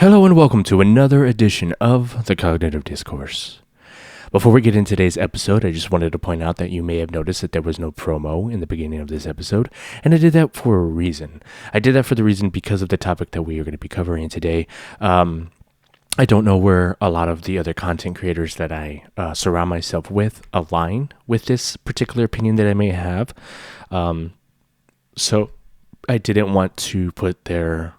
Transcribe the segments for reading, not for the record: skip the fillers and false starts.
Hello and welcome to another edition of the Cognitive Discourse. Before we get into today's episode, I just wanted to point out that you may have noticed that there was no promo in the beginning of this episode, and I did that for a reason. I did that for the reason because of the topic that we are going to be covering today. I don't know where a lot of the other content creators that I surround myself with align with this particular opinion that I may have. So I didn't want to put their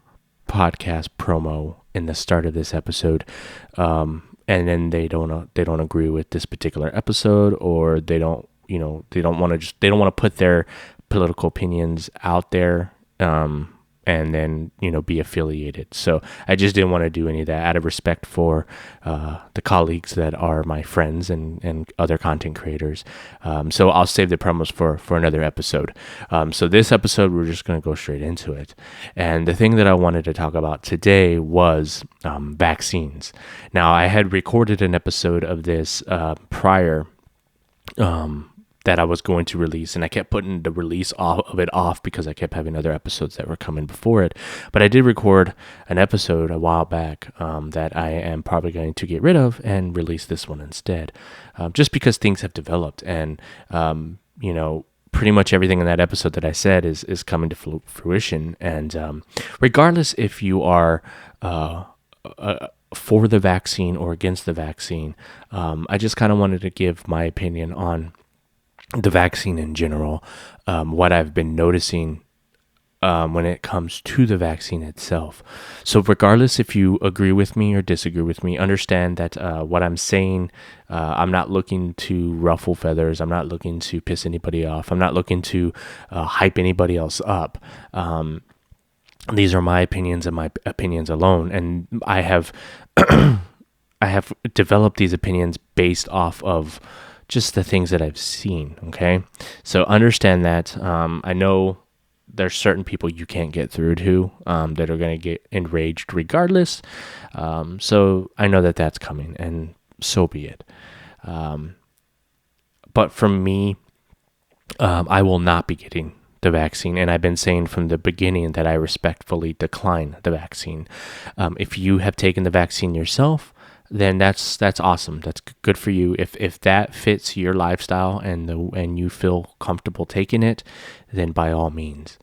podcast promo in the start of this episode, and then they don't agree with this particular episode, or they don't want to put their political opinions out there, and then be affiliated. So I just didn't want to do any of that out of respect for the colleagues that are my friends and other content creators. So I'll save the promos for another episode. So this episode, we're just going to go straight into it. And the thing that I wanted to talk about today was vaccines. Now, I had recorded an episode of this prior that I was going to release, and I kept putting the release of it off because I kept having other episodes that were coming before it. But I did record an episode a while back that I am probably going to get rid of and release this one instead, just because things have developed, and pretty much everything in that episode that I said is coming to fruition. And regardless if you are for the vaccine or against the vaccine, I just kind of wanted to give my opinion on the vaccine in general, what I've been noticing when it comes to the vaccine itself. So regardless if you agree with me or disagree with me, understand that what I'm saying, I'm not looking to ruffle feathers. I'm not looking to piss anybody off. I'm not looking to hype anybody else up. These are my opinions and my opinions alone. And I have developed these opinions based off of just the things that I've seen. Okay. So understand that. I know there's certain people you can't get through to, that are going to get enraged regardless. So I know that that's coming, and so be it. But for me, I will not be getting the vaccine. And I've been saying from the beginning that I respectfully decline the vaccine. If you have taken the vaccine yourself, then that's awesome. That's good for you. If that fits your lifestyle and you feel comfortable taking it, then by all means.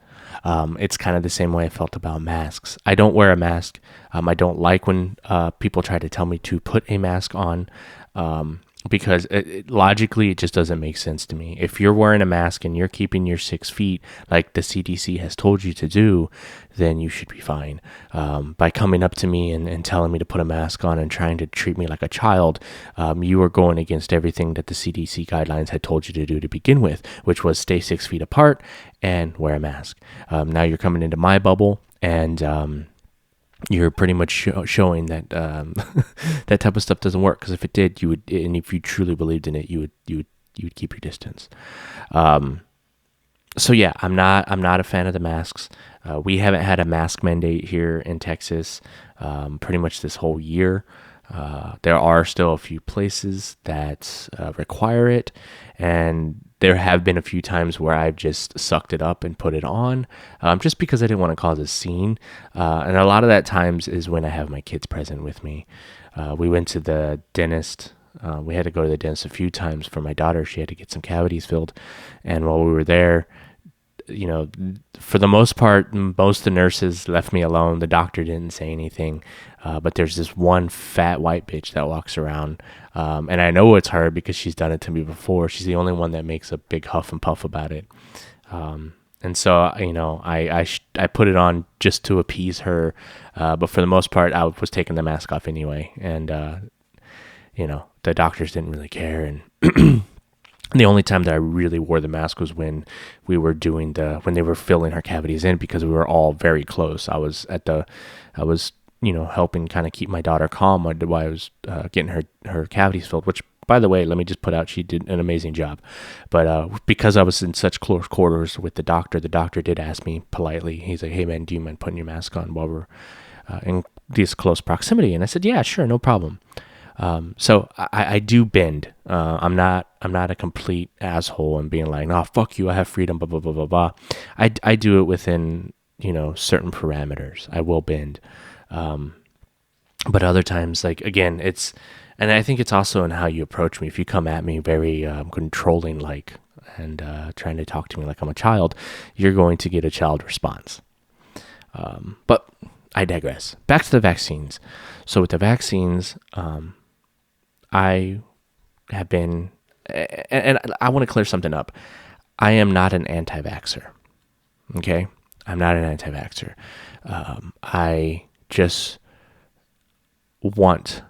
It's kind of the same way I felt about masks. I don't wear a mask. I don't like when people try to tell me to put a mask on, because logically it just doesn't make sense to me. If you're wearing a mask and you're keeping your 6 feet like the CDC has told you to do, then you should be fine. By coming up to me and telling me to put a mask on and trying to treat me like a child, you are going against everything that the CDC guidelines had told you to do to begin with, which was stay 6 feet apart and wear a mask. Now you're coming into my bubble, and you're pretty much showing that that type of stuff doesn't work. Because if it did, you would, and if you truly believed in it, you would keep your distance. So yeah, I'm not a fan of the masks. We haven't had a mask mandate here in Texas pretty much this whole year. There are still a few places that require it, and there have been a few times where I've just sucked it up and put it on, just because I didn't want to cause a scene. And a lot of that times is when I have my kids present with me. We went to the dentist. We had to go to the dentist a few times for my daughter. She had to get some cavities filled. And while we were there, for the most part, most of the nurses left me alone. The doctor didn't say anything. But there's this one fat white bitch that walks around. And I know it's her because she's done it to me before. She's the only one that makes a big huff and puff about it. And so, I put it on just to appease her. But for the most part, I was taking the mask off anyway. And, the doctors didn't really care. And the only time that I really wore the mask was when we were when they were filling her cavities in, because we were all very close. I was helping kind of keep my daughter calm while I was getting her cavities filled, which, by the way, let me just put out, she did an amazing job. But because I was in such close quarters with the doctor did ask me politely, he's like, "Hey man, do you mind putting your mask on while we're in this close proximity?" And I said, "Yeah, sure, no problem." So I do bend. I'm not a complete asshole and being like, "No, fuck you, I have freedom, blah, blah, blah, blah, blah." I do it within, certain parameters. I will bend. But other times, like, again, and I think it's also in how you approach me. If you come at me very controlling, like, and trying to talk to me like I'm a child, you're going to get a child response. But I digress. Back to the vaccines. So with the vaccines, I have been, and I want to clear something up. I am not an anti-vaxxer. Okay? I'm not an anti-vaxxer. I just want,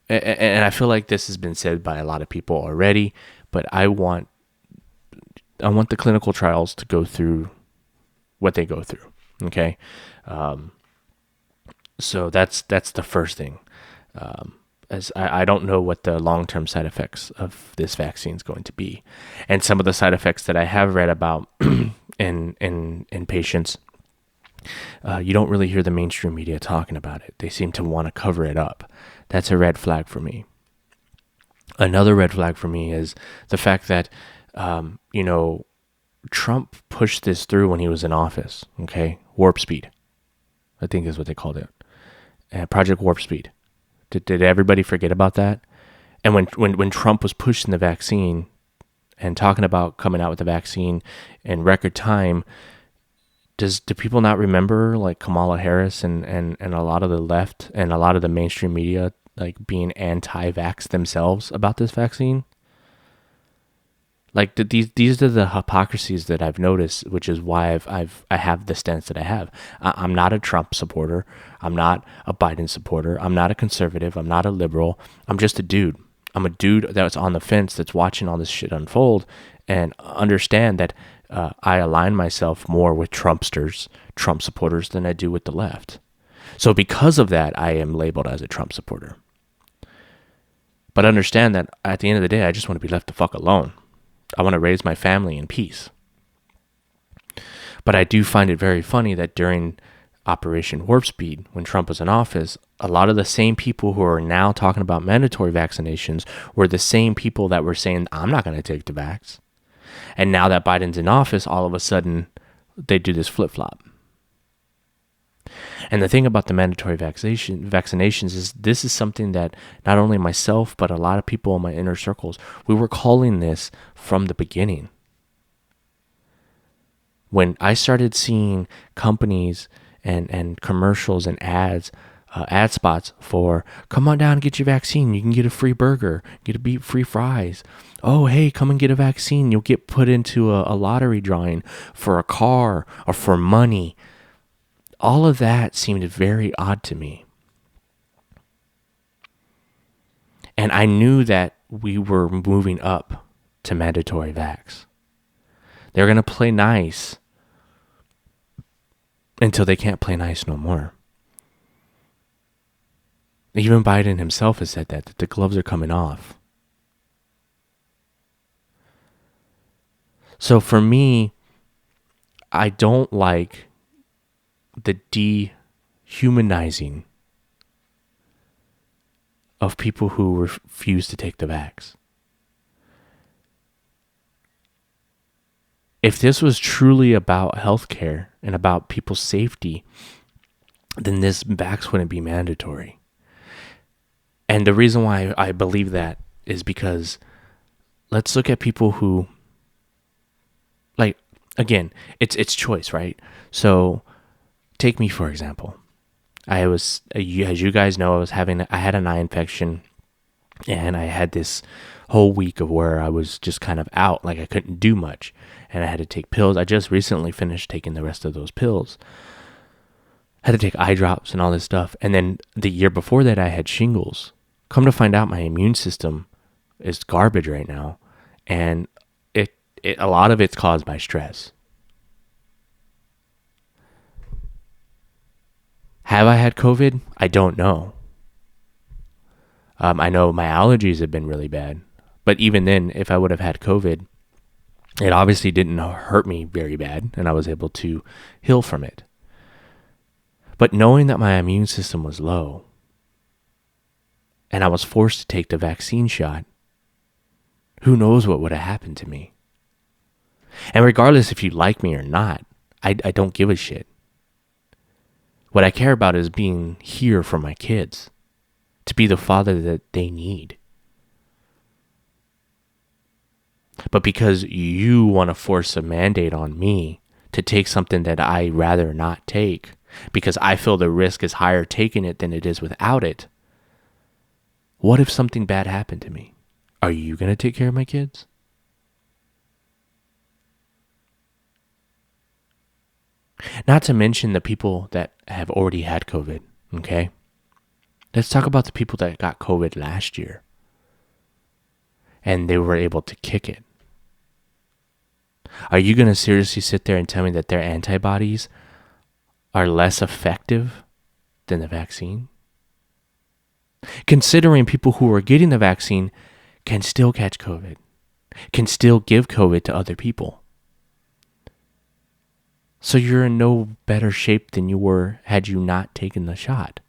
and I feel like this has been said by a lot of people already, but I want the clinical trials to go through what they go through. Okay? So that's the first thing. As I don't know what the long-term side effects of this vaccine is going to be, and some of the side effects that I have read about in patients, you don't really hear the mainstream media talking about it. They seem to want to cover it up. That's a red flag for me. Another red flag for me is the fact that Trump pushed this through when he was in office. Okay, warp speed, I think is what they called it. Project Warp Speed. Did everybody forget about that? And when Trump was pushing the vaccine and talking about coming out with the vaccine in record time, do people not remember, like, Kamala Harris and a lot of the left and a lot of the mainstream media, like, being anti-vax themselves about this vaccine? Like, these are the hypocrisies that I've noticed, which is why I have the stance that I have. I'm not a Trump supporter. I'm not a Biden supporter. I'm not a conservative. I'm not a liberal. I'm just a dude. I'm a dude that's on the fence, that's watching all this shit unfold, and understand that I align myself more with Trump supporters, than I do with the left. So because of that, I am labeled as a Trump supporter. But understand that at the end of the day, I just want to be left the fuck alone. I want to raise my family in peace. But I do find it very funny that during Operation Warp Speed, when Trump was in office, a lot of the same people who are now talking about mandatory vaccinations were the same people that were saying, I'm not going to take the vax. And now that Biden's in office, all of a sudden, they do this flip-flop. And the thing about the mandatory vaccinations is this is something that not only myself, but a lot of people in my inner circles, we were calling this from the beginning. When I started seeing companies and commercials and ads, ad spots for, come on down and get your vaccine. You can get a free burger, get free fries. Oh, hey, come and get a vaccine. You'll get put into a lottery drawing for a car or for money. All of that seemed very odd to me. And I knew that we were moving up to mandatory vax. They're going to play nice until they can't play nice no more. Even Biden himself has said that the gloves are coming off. So for me, I don't like the dehumanizing of people who refuse to take the vax. If this was truly about healthcare and about people's safety, then this vax wouldn't be mandatory. And the reason why I believe that is because let's look at people who, like, again, it's choice, right? So take me, for example. As you guys know, I had an eye infection, and I had this whole week of where I was just kind of out, like I couldn't do much, and I had to take pills. I just recently finished taking the rest of those pills. I had to take eye drops and all this stuff. And then the year before that, I had shingles. Come to find out, my immune system is garbage right now, and a lot of it's caused by stress. Have I had COVID? I don't know. I know my allergies have been really bad, but even then, if I would have had COVID, it obviously didn't hurt me very bad, and I was able to heal from it. But knowing that my immune system was low, and I was forced to take the vaccine shot, who knows what would have happened to me? And regardless if you like me or not, I don't give a shit. What I care about is being here for my kids. to be the father that they need. But because you want to force a mandate on me to take something that I rather not take, because I feel the risk is higher taking it than it is without it, what if something bad happened to me? Are you going to take care of my kids? Not to mention the people that have already had COVID, okay? Let's talk about the people that got COVID last year and they were able to kick it. Are you going to seriously sit there and tell me that their antibodies are less effective than the vaccine? Considering people who are getting the vaccine can still catch COVID, can still give COVID to other people. So you're in no better shape than you were had you not taken the shot.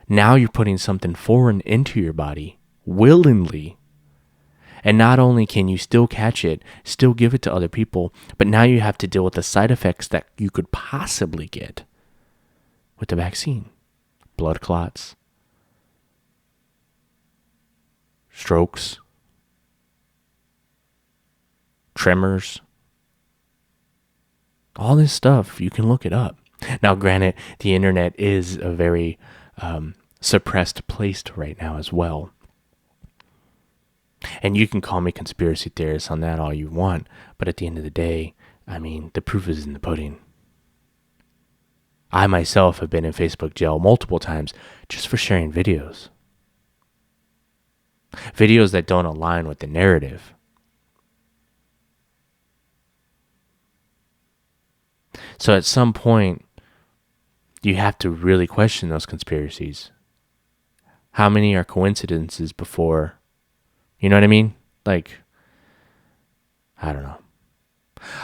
Now you're putting something foreign into your body willingly. And not only can you still catch it, still give it to other people, but now you have to deal with the side effects that you could possibly get with the vaccine. Blood clots, strokes, tremors, all this stuff, you can look it up. Now, granted, the internet is a very suppressed place right now as well. And you can call me conspiracy theorist on that all you want, but at the end of the day, I mean, the proof is in the pudding. I myself have been in Facebook jail multiple times just for sharing videos. Videos that don't align with the narrative. So at some point, you have to really question those conspiracies. How many are coincidences before, you know what I mean? Like, I don't know.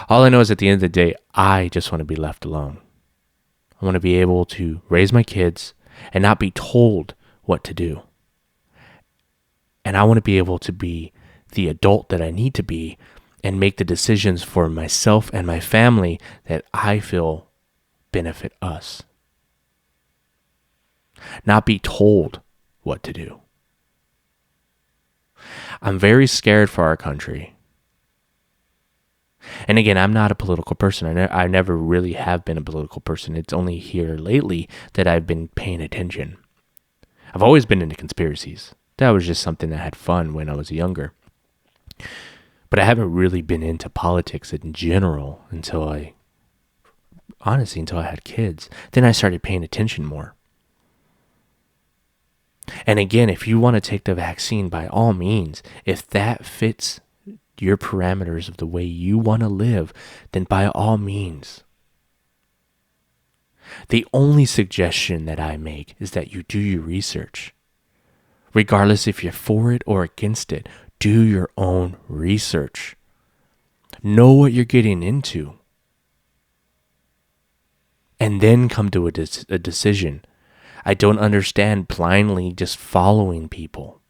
All I know is at the end of the day, I just want to be left alone. I want to be able to raise my kids and not be told what to do. And I want to be able to be the adult that I need to be and make the decisions for myself and my family that I feel benefit us. Not be told what to do. I'm very scared for our country. And again, I'm not a political person. I never really have been a political person. It's only here lately that I've been paying attention. I've always been into conspiracies. That was just something that had fun when I was younger. But I haven't really been into politics in general until I had kids. Then I started paying attention more. And again, if you want to take the vaccine, by all means, if that fits your parameters of the way you want to live, then by all means. The only suggestion that I make is that you do your research. Regardless if you're for it or against it, do your own research. Know what you're getting into. And then come to a decision. I don't understand blindly just following people.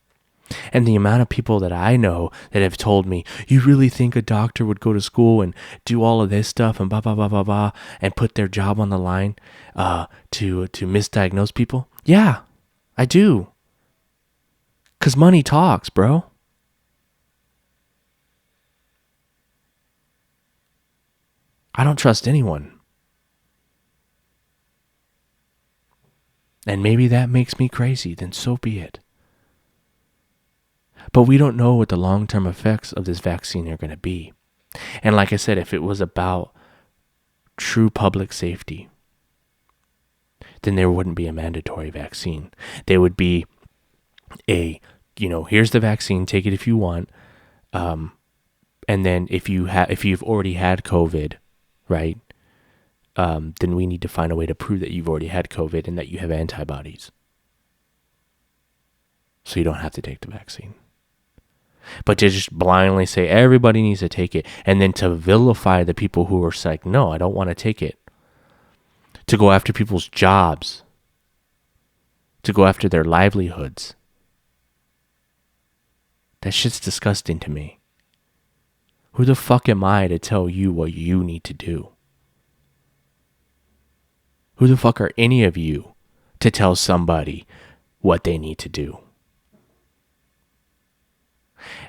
And the amount of people that I know that have told me, you really think a doctor would go to school and do all of this stuff and blah, blah, blah, blah, blah, and put their job on the line to misdiagnose people? Yeah, I do. Because money talks, bro. I don't trust anyone. And maybe that makes me crazy, then so be it. But we don't know what the long-term effects of this vaccine are going to be. And like I said, if it was about true public safety, then there wouldn't be a mandatory vaccine. There would be here's the vaccine, take it if you want. And then if you've already had COVID, right? Then we need to find a way to prove that you've already had COVID and that you have antibodies. So you don't have to take the vaccine. But to just blindly say everybody needs to take it, and then to vilify the people who are like, no, I don't want to take it. To go after people's jobs. To go after their livelihoods. That shit's disgusting to me. Who the fuck am I to tell you what you need to do? Who the fuck are any of you to tell somebody what they need to do.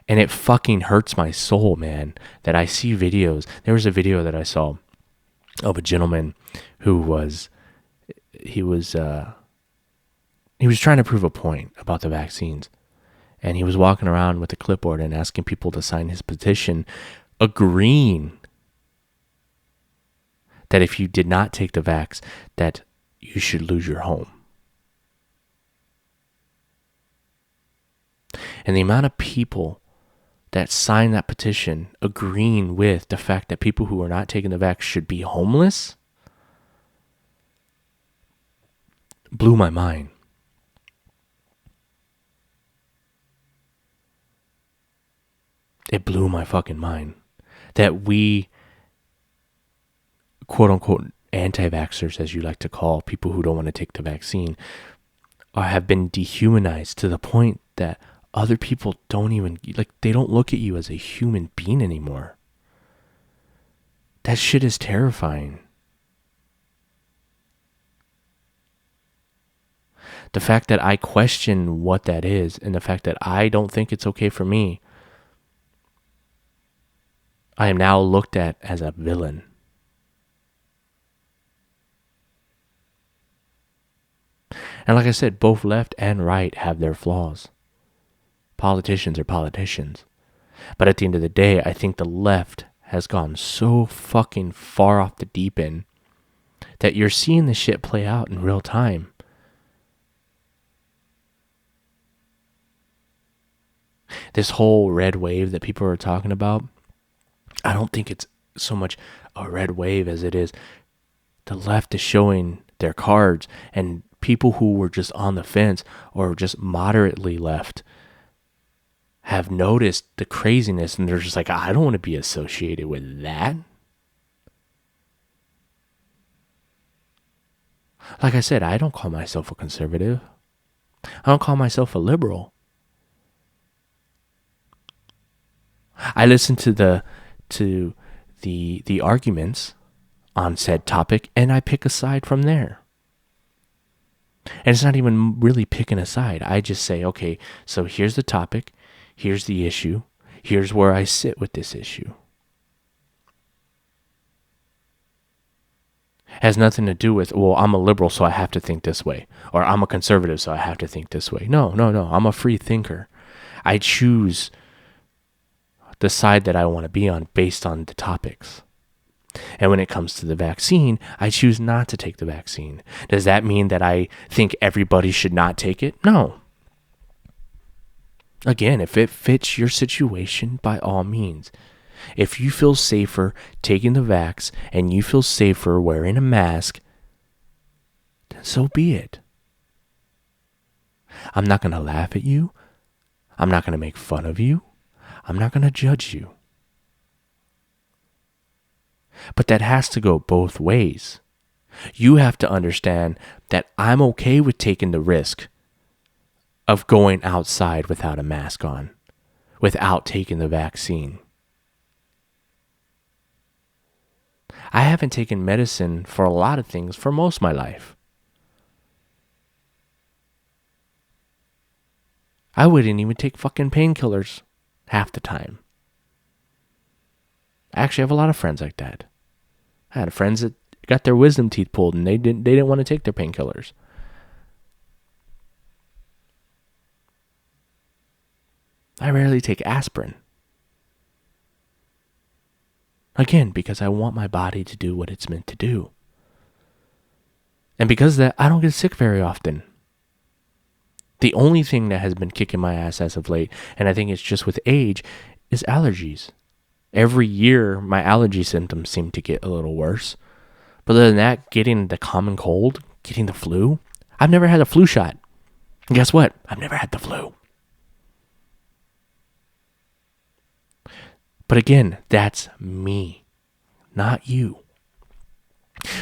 And it fucking hurts my soul, man, that I see videos. There was a video that I saw of a gentleman who was trying to prove a point about the vaccines. And he was walking around with a clipboard and asking people to sign his petition, agreeing that if you did not take the vax, that you should lose your home. And the amount of people that signed that petition agreeing with the fact that people who are not taking the vax should be homeless blew my mind. It blew my fucking mind that we, quote unquote, anti-vaxxers, as you like to call people who don't want to take the vaccine, have been dehumanized to the point that other people don't even, they don't look at you as a human being anymore. That shit is terrifying. The fact that I question what that is, and the fact that I don't think it's okay for me, I am now looked at as a villain. And like I said, both left and right have their flaws. Politicians are politicians. But at the end of the day, I think the left has gone so fucking far off the deep end that you're seeing the shit play out in real time. This whole red wave that people are talking about, I don't think it's so much a red wave as it is the left is showing their cards, and people who were just on the fence or just moderately left have noticed the craziness, and they're just like, I don't want to be associated with that. Like I said, I don't call myself a conservative. I don't call myself a liberal. I listen to the arguments on said topic, and I pick a side from there. And it's not even really picking a side. I just say, okay, so here's the topic, here's the issue, here's where I sit with this issue. It has nothing to do with, well, I'm a liberal, so I have to think this way, or I'm a conservative, so I have to think this way. No, I'm a free thinker. I choose the side that I want to be on based on the topics. And when it comes to the vaccine, I choose not to take the vaccine. Does that mean that I think everybody should not take it? No. Again, if it fits your situation, by all means. If you feel safer taking the vax and you feel safer wearing a mask, then so be it. I'm not going to laugh at you. I'm not going to make fun of you. I'm not going to judge you. But that has to go both ways. You have to understand that I'm okay with taking the risk of going outside without a mask on, without taking the vaccine. I haven't taken medicine for a lot of things for most of my life. I wouldn't even take fucking painkillers half the time. I actually have a lot of friends like that. I had friends that got their wisdom teeth pulled and they didn't want to take their painkillers. I rarely take aspirin. Again, because I want my body to do what it's meant to do. And because of that, I don't get sick very often. The only thing that has been kicking my ass as of late, and I think it's just with age, is allergies. Every year, my allergy symptoms seem to get a little worse. But other than that, getting the common cold, getting the flu, I've never had a flu shot. And guess what? I've never had the flu. But again, that's me, not you.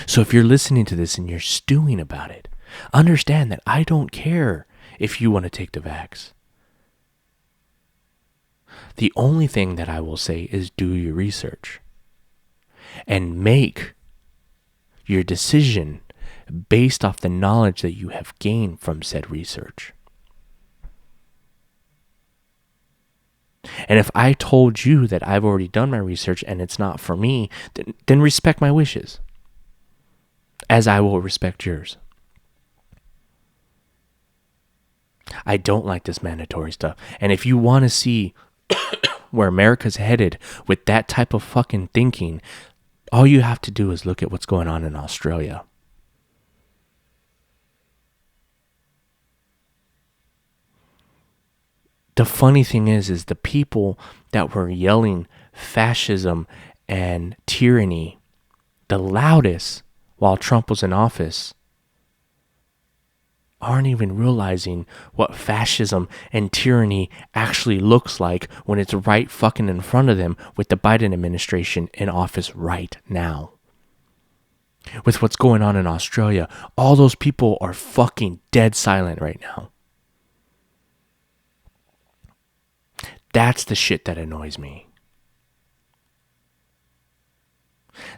So if you're listening to this and you're stewing about it, understand that I don't care if you want to take the vax. The only thing that I will say is do your research and make your decision based off the knowledge that you have gained from said research. And if I told you that I've already done my research and it's not for me, then respect my wishes, as I will respect yours. I don't like this mandatory stuff. And if you want to see where America's headed with that type of fucking thinking, all you have to do is look at what's going on in Australia. The funny thing is the people that were yelling fascism and tyranny the loudest while Trump was in office aren't even realizing what fascism and tyranny actually looks like when it's right fucking in front of them with the Biden administration in office right now. With what's going on in Australia, all those people are fucking dead silent right now. That's the shit that annoys me.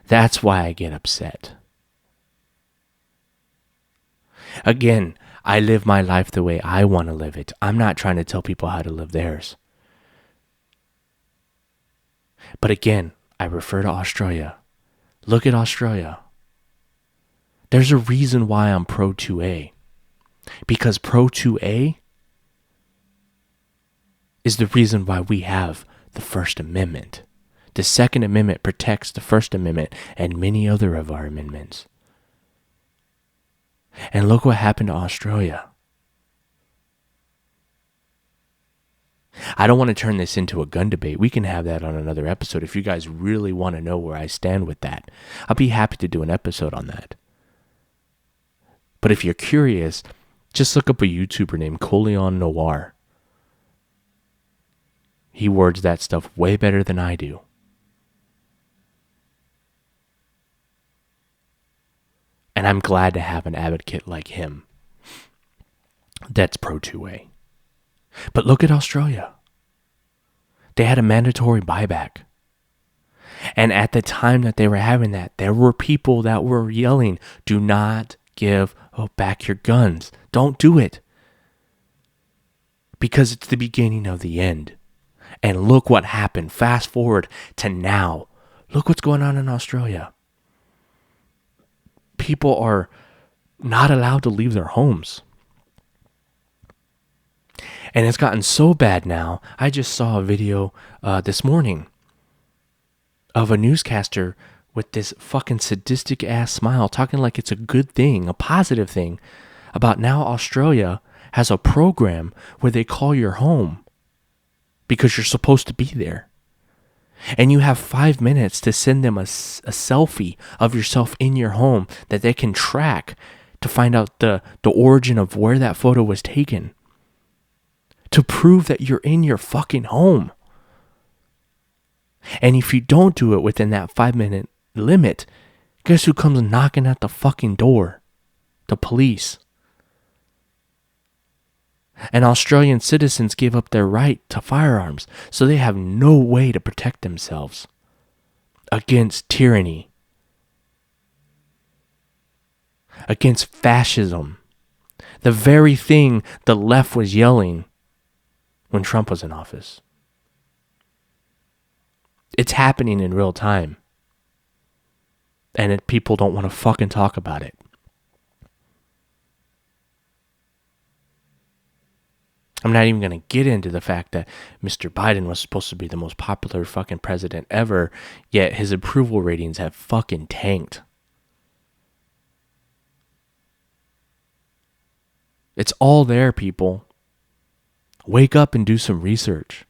That's why I get upset. Again, I live my life the way I want to live it. I'm not trying to tell people how to live theirs. But again, I refer to Australia. Look at Australia. There's a reason why I'm pro 2A. Because pro 2A is the reason why we have the First Amendment. The Second Amendment protects the First Amendment and many other of our amendments. And look what happened to Australia. I don't want to turn this into a gun debate. We can have that on another episode if you guys really want to know where I stand with that. I'll be happy to do an episode on that. But if you're curious, just look up a YouTuber named Coleon Noir. He words that stuff way better than I do. And I'm glad to have an advocate like him that's pro 2A. But look at Australia. They had a mandatory buyback. And at the time that they were having that, there were people that were yelling, do not give back your guns. Don't do it. Because it's the beginning of the end. And look what happened. Fast forward to now. Look what's going on in Australia. People are not allowed to leave their homes. And it's gotten so bad now. I just saw a video this morning of a newscaster with this fucking sadistic ass smile talking like it's a good thing, a positive thing, about now Australia has a program where they call your home because you're supposed to be there. And you have 5 minutes to send them a selfie of yourself in your home that they can track to find out the origin of where that photo was taken. To prove that you're in your fucking home. And if you don't do it within that 5-minute limit, guess who comes knocking at the fucking door? The police. And Australian citizens give up their right to firearms, so they have no way to protect themselves against tyranny, against fascism, the very thing the left was yelling when Trump was in office. It's happening in real time, and people don't want to fucking talk about it. I'm not even going to get into the fact that Mr. Biden was supposed to be the most popular fucking president ever, yet his approval ratings have fucking tanked. It's all there, people. Wake up and do some research.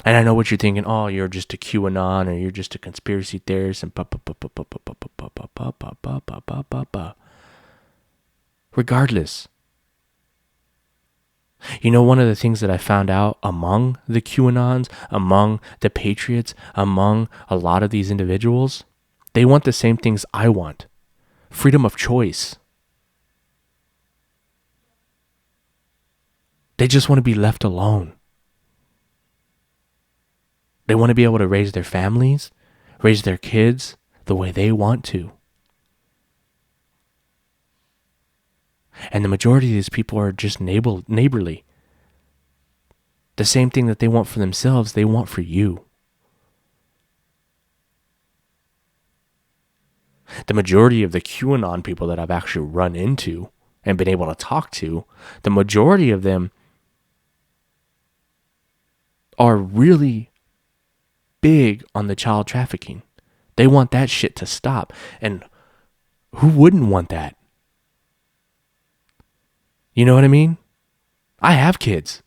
And I know what you're thinking, oh, you're just a QAnon or you're just a conspiracy theorist and regardless. You know, one of the things that I found out among the QAnons, among the Patriots, among a lot of these individuals, they want the same things I want. Freedom of choice. They just want to be left alone. They want to be able to raise their families, raise their kids the way they want to. And the majority of these people are just neighborly. The same thing that they want for themselves, they want for you. The majority of the QAnon people that I've actually run into and been able to talk to, the majority of them are really big on the child trafficking. They want that shit to stop. And who wouldn't want that? You know what I mean? I have kids.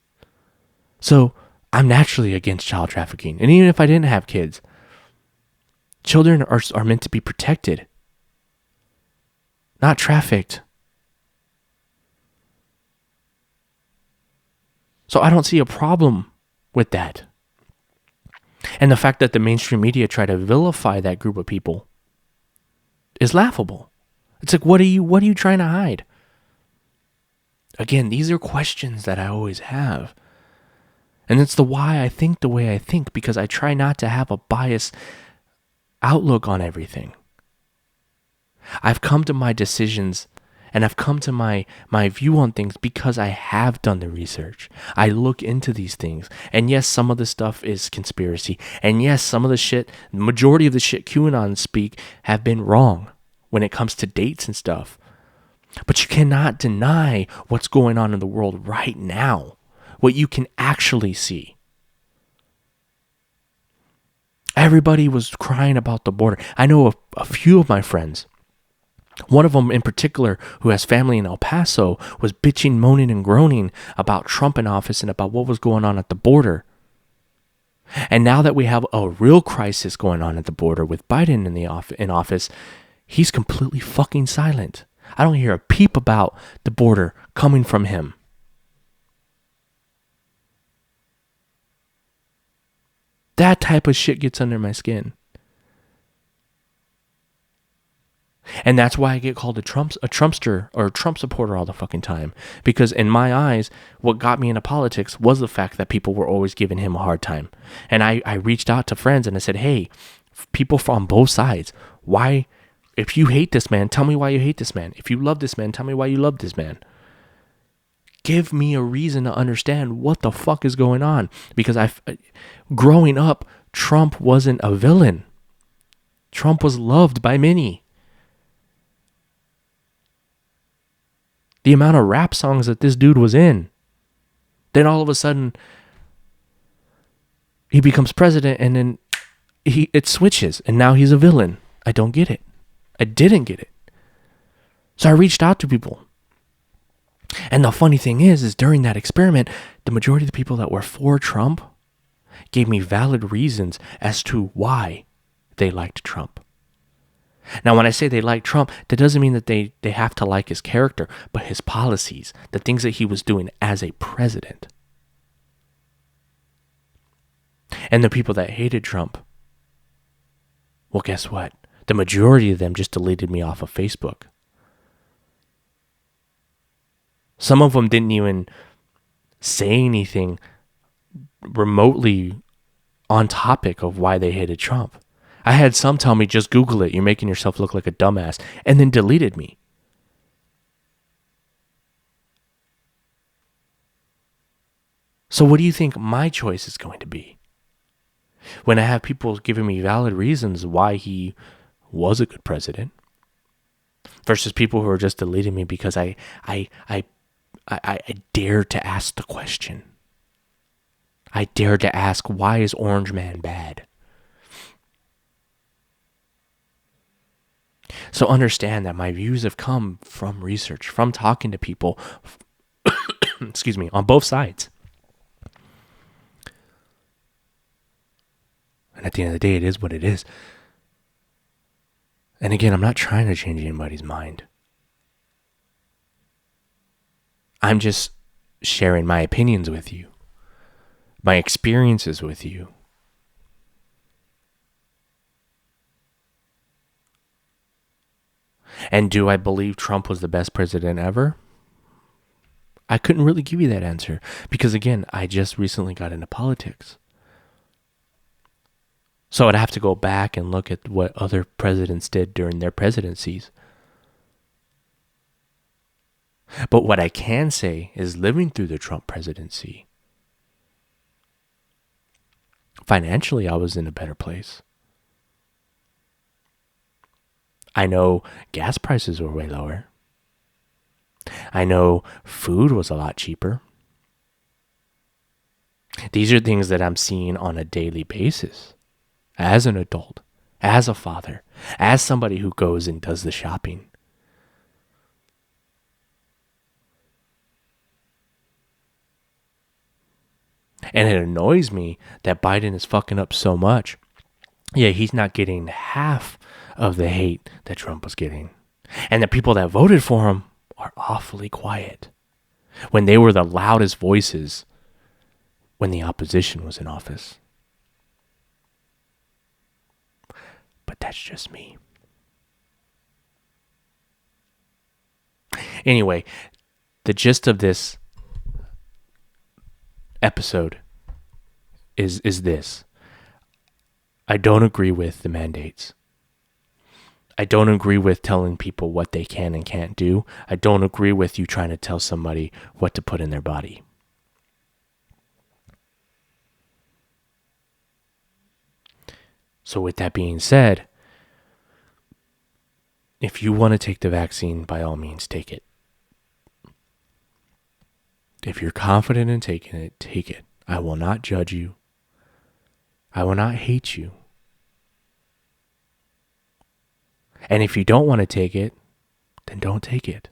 So I'm naturally against child trafficking. And even if I didn't have kids, children are meant to be protected, not trafficked. So I don't see a problem with that. And the fact that the mainstream media try to vilify that group of people is laughable. It's like, what are you trying to hide? Again, these are questions that I always have. And it's the why I think the way I think, because I try not to have a biased outlook on everything. I've come to my decisions and I've come to my view on things because I have done the research. I look into these things. And yes, some of the stuff is conspiracy. And yes, some of the shit, the majority of the shit QAnon speak have been wrong when it comes to dates and stuff. But you cannot deny what's going on in the world right now, what you can actually see. Everybody was crying about the border. I know a few of my friends, one of them in particular who has family in El Paso, was bitching, moaning, and groaning about Trump in office and about what was going on at the border. And now that we have a real crisis going on at the border with Biden in office, he's completely fucking silent. I don't hear a peep about the border coming from him. That type of shit gets under my skin. And that's why I get called a Trumpster or a Trump supporter all the fucking time. Because in my eyes, what got me into politics was the fact that people were always giving him a hard time. And I reached out to friends and I said, hey, people from both sides, why, if you hate this man, tell me why you hate this man. If you love this man, tell me why you love this man. Give me a reason to understand what the fuck is going on. Because growing up, Trump wasn't a villain. Trump was loved by many. The amount of rap songs that this dude was in. Then all of a sudden, he becomes president and then it switches. And now he's a villain. I don't get it. I didn't get it. So I reached out to people. And the funny thing is during that experiment, the majority of the people that were for Trump gave me valid reasons as to why they liked Trump. Now, when I say they like Trump, that doesn't mean that they have to like his character, but his policies, the things that he was doing as a president. And the people that hated Trump, well, guess what? The majority of them just deleted me off of Facebook. Some of them didn't even say anything remotely on topic of why they hated Trump. I had some tell me, just Google it, you're making yourself look like a dumbass, and then deleted me. So what do you think my choice is going to be? When I have people giving me valid reasons why he was a good president, versus people who are just deleting me because I dare to ask the question. I dare to ask, why is Orange Man bad? So understand that my views have come from research, from talking to people, excuse me, on both sides. And at the end of the day, it is what it is. And again, I'm not trying to change anybody's mind. I'm just sharing my opinions with you, my experiences with you. And do I believe Trump was the best president ever? I couldn't really give you that answer because, again, I just recently got into politics. So I'd have to go back and look at what other presidents did during their presidencies. But what I can say is living through the Trump presidency, financially, I was in a better place. I know gas prices were way lower. I know food was a lot cheaper. These are things that I'm seeing on a daily basis as an adult, as a father, as somebody who goes and does the shopping. And it annoys me that Biden is fucking up so much. Yeah, he's not getting half of the hate that Trump was getting. And the people that voted for him are awfully quiet when they were the loudest voices when the opposition was in office. But that's just me. Anyway, the gist of this episode is this. I don't agree with the mandates. I don't agree with telling people what they can and can't do. I don't agree with you trying to tell somebody what to put in their body. So with that being said, if you want to take the vaccine, by all means, take it. If you're confident in taking it, take it. I will not judge you. I will not hate you. And if you don't want to take it, then don't take it.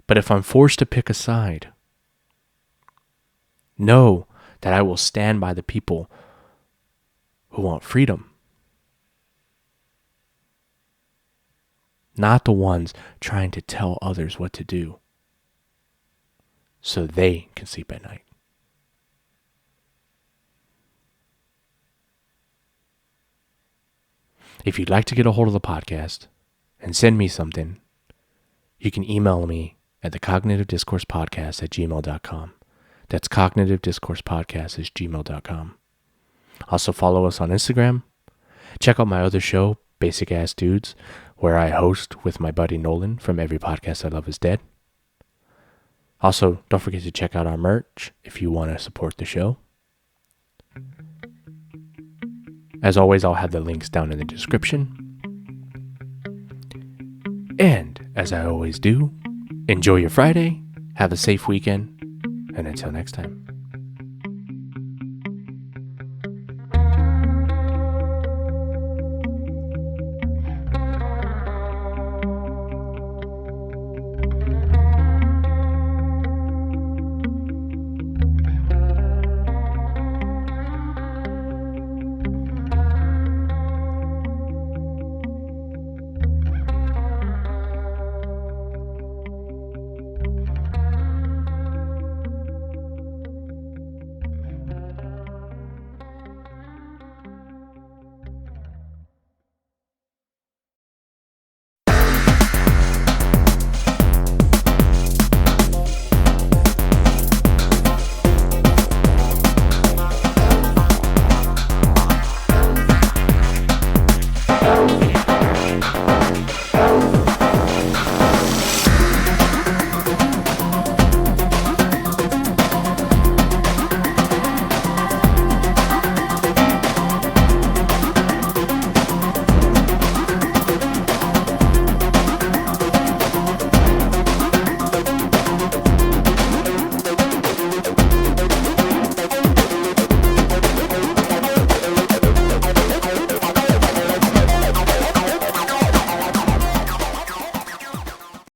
But if I'm forced to pick a side, know that I will stand by the people who want freedom, not the ones trying to tell others what to do so they can sleep at night. If you'd like to get a hold of the podcast and send me something, you can email me at thecognitivediscoursepodcast@gmail.com. That's cognitivediscoursepodcast@gmail.com. Also follow us on Instagram. Check out my other show, Basic Ass Dudes, where I host with my buddy Nolan from Every Podcast I Love Is Dead. Also, don't forget to check out our merch if you want to support the show. As always, I'll have the links down in the description. And as I always do, enjoy your Friday, have a safe weekend, and until next time.